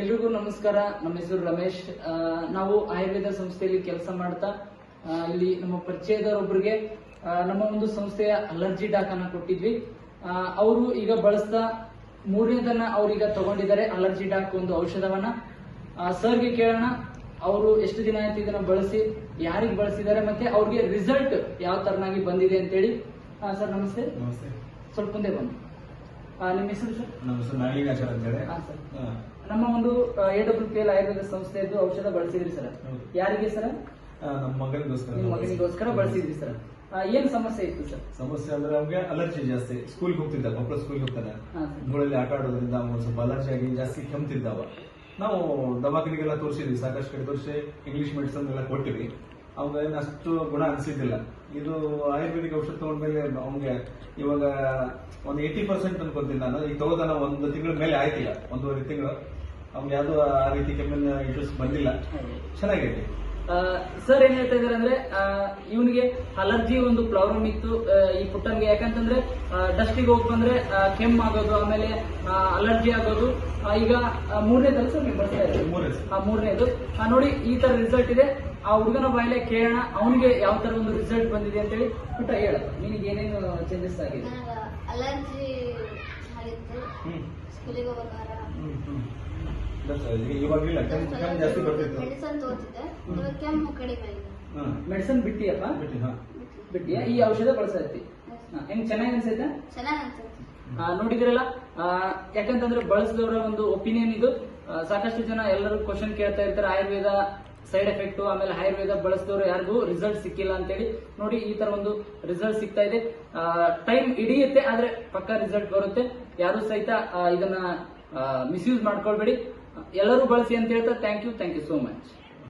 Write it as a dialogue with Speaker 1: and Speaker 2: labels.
Speaker 1: ಎಲ್ರಿಗೂ ನಮಸ್ಕಾರ. ನಮ್ಮ ಹೆಸರು ರಮೇಶ್. ನಾವು ಆಯುರ್ವೇದ ಸಂಸ್ಥೆಯಲ್ಲಿ ಕೆಲಸ ಮಾಡ್ತಾ ಇಲ್ಲಿ ನಮ್ಮ ಪರಿಚಯದವರೊಬ್ಬರಿಗೆ ನಮ್ಮ ಒಂದು ಸಂಸ್ಥೆಯ ಅಲರ್ಜಿ ಡಾಕ್ ಅನ್ನ ಕೊಟ್ಟಿದ್ವಿ. ಅವರು ಈಗ ಬಳಸ್ತಾ ಮೂರನೇದನ್ನ ಅವ್ರೀಗ ತಗೊಂಡಿದ್ದಾರೆ. ಅಲರ್ಜಿ ಡಾಕ್ ಒಂದು ಔಷಧವನ್ನ ಸರ್ಗೆ ಕೇಳೋಣ, ಅವರು ಎಷ್ಟು ದಿನ ಆಯ್ತು ಇದನ್ನ ಬಳಸಿ, ಯಾರಿಗೆ ಬಳಸಿದ್ದಾರೆ, ಮತ್ತೆ ಅವ್ರಿಗೆ ರಿಸಲ್ಟ್ ಯಾವ ತರನಾಗಿ ಬಂದಿದೆ ಅಂತೇಳಿ. ಸರ್ ನಮಸ್ತೆ.
Speaker 2: ನಮಸ್ತೆ.
Speaker 1: ಸ್ವಲ್ಪ ಮುಂದೆ ಬನ್ನಿ. ನಿಮ್ಮ ಹೆಸರು ಸರ್?
Speaker 2: ನಮ್ಮ ಹೆಸರು ನಾಗಲಿಂಗಾಚಾರ್ ಅಂತ ಹೇಳಿ.
Speaker 1: ನಮ್ಮ ಒಂದು AWPL ಆಯುರ್ವೇದ ಸಂಸ್ಥೆಯದ್ದು ಔಷಧ ಬಳಸಿದ್ರಿ ಸರ್. ಯಾರಿಗೆ ಸರ್?
Speaker 2: ನಮ್ಮ ಮಗನಿಗೋಸ್ಕರ.
Speaker 1: ನಿಮ್ಮ ಮಗನಿಗೋಸ್ಕರ ಬಳಸಿದ್ರಿ ಸರ್. ಏನ್ ಸಮಸ್ಯೆ ಇತ್ತು ಸರ್?
Speaker 2: ಸಮಸ್ಯೆ ಅಂದ್ರೆ ಅವ್ನಿಗೆ ಅಲರ್ಜಿ ಜಾಸ್ತಿ. ಸ್ಕೂಲ್ಗೆ ಹೋಗ್ತಿದ್ದ, ಮಕ್ಕಳು ಸ್ಕೂಲ್ಗೆ ಹೋಗ್ತಾನೆ, ಧೂಳಲ್ಲಿ ಆಟ ಆಡೋದ್ರಿಂದ ಅವ್ನು ಸ್ವಲ್ಪ ಅಲರ್ಜಿ ಆಗಿ ಜಾಸ್ತಿ ಕೆಮ್ತಿದ್ದಾವ. ನಾವು ದವಾಖಾನಿಗೆಲ್ಲ ತೋರಿಸಿದ್ವಿ, ಸಾಕಷ್ಟು ಕಡೆ ತೋರಿಸಿ ಇಂಗ್ಲಿಷ್ ಮೆಡಿಸಿನ್ ಎಲ್ಲ ಕೊಟ್ಟಿವಿ. ಅವ್ಗೆ ಅಷ್ಟು ಗುಣ ಅನಿಸಿದ್ದಿಲ್ಲ. ಇದು ಆಯುರ್ವೇದಿಕ್ ಔಷಧ ತಗೊಂಡ್ಮೇಲೆ ಅವ್ನಿಗೆ ಇವಾಗ ಒಂದು 80% ಅನ್ಕೊಂತೀನಿ ನಾನು. ಈಗ ತಗೋದಾನ ಒಂದು ತಿಂಗಳ ಮೇಲೆ ಆಯ್ತಿಲ್ಲ, 1.5 ತಿಂಗಳು. ಅವ್ನಿಗೆ ಯಾವ್ದು ಆ ರೀತಿ ಕೆಮ್ಮಿನ ಇಶ್ಯೂಸ್ ಬಂದಿಲ್ಲ, ಚೆನ್ನಾಗೈತಿ.
Speaker 1: ಸರ್ ಏನ್ ಹೇಳ್ತಾ ಇದಾರೆ ಅಂದ್ರೆ ಇವನಿಗೆ ಅಲರ್ಜಿ ಒಂದು ಪ್ರಾಬ್ಲಮ್ ಇತ್ತು ಈ ಪುಟ್ಟನ್ಗೆ. ಯಾಕಂತಂದ್ರೆ ಡಸ್ಟಿಗೆ ಹೋಗಿ ಬಂದ್ರೆ ಕೆಮ್ಮು ಆಗೋದು, ಆಮೇಲೆ ಅಲರ್ಜಿ ಆಗೋದು. ಈಗ ಮೂರನೇದಲ್ಲ ಸರ್ ನೀವು ಬರ್ತಾ ಇದ್ದೀವಿ? ಮೂರನೇದು. ನೋಡಿ ಈ ತರ ರಿಸಲ್ಟ್ ಇದೆ. ಆ ಹುಡುಗನ ಬಾಯಿಲೆ ಕೇಳೋಣ, ಅವನಿಗೆ ಯಾವ ತರ ಒಂದು ರಿಸಲ್ಟ್ ಬಂದಿದೆ ಅಂತೇಳಿ. ಪುಟ್ಟ ಹೇಳ, ನಿನಗೆ ಏನೇನು ಚೇಂಜಸ್ ಆಗಿದೆ?
Speaker 3: ಅಲರ್ಜಿ ಆಗಿತ್ತು, ಸ್ಕೂಲಿಗೆ ಹೋಗಬೇಕಾದ್ರೆ
Speaker 2: ಇವಾಗಿಲ್ಲ, ಕೆಮ್ಮು ಜಾಸ್ತಿ ಬರ್ತಿತ್ತು.
Speaker 3: ಮೆಡಿಸನ್ ತಗೋತಿದ್ದೆ, ಇವಾಗ ಕೆಮ್ಮು ಕಡಿಮೆ ಆಗಿದೆ.
Speaker 1: ಮೆಡಿಸನ್ ಬಿಟ್ಟಿಯಪ್ಪ? ಬಿಟ್ಟಿಯಾ? ಈ ಔಷಧ ಬಳಸತ್ತಿ? ಹೆಂಗ್ ಚೆನ್ನಾಗಿ ಅನ್ಸೈತೆ?
Speaker 3: ಚೆನ್ನಾಗಿ ಅನ್ಸುತ್ತೆ.
Speaker 1: ನೋಡಿದಿರಲ್ಲ, ಯಾಕಂತಂದ್ರೆ ಬಳಸಿದವರ ಒಂದು ಒಪಿನಿಯನ್ ಇದು. ಸಾಕಷ್ಟು ಜನ ಎಲ್ಲರೂ ಕ್ವಶನ್ ಕೇಳ್ತಾ ಇರ್ತಾರೆ, ಆಯುರ್ವೇದ ಸೈಡ್ ಎಫೆಕ್ಟ್, ಆಮೇಲೆ ಆಯುರ್ವೇದ ಬಳಸಿದವರು ಯಾರಿಗೂ ರಿಸಲ್ಟ್ ಸಿಕ್ಕಿಲ್ಲ ಅಂತೇಳಿ. ನೋಡಿ ಈ ತರ ಒಂದು ರಿಸಲ್ಟ್ ಸಿಗ್ತಾ ಇದೆ. ಟೈಮ್ ಹಿಡಿಯುತ್ತೆ, ಆದ್ರೆ ಪಕ್ಕ ರಿಸಲ್ಟ್ ಬರುತ್ತೆ. ಯಾರು ಸಹಿತ ಇದನ್ನ ಮಿಸ್ಯೂಸ್ ಮಾಡ್ಕೊಳ್ಬೇಡಿ, ಎಲ್ಲರೂ ಬಳಸಿ ಅಂತ ಹೇಳ್ತಾ ಥ್ಯಾಂಕ್ ಯು ಸೋ ಮಚ್.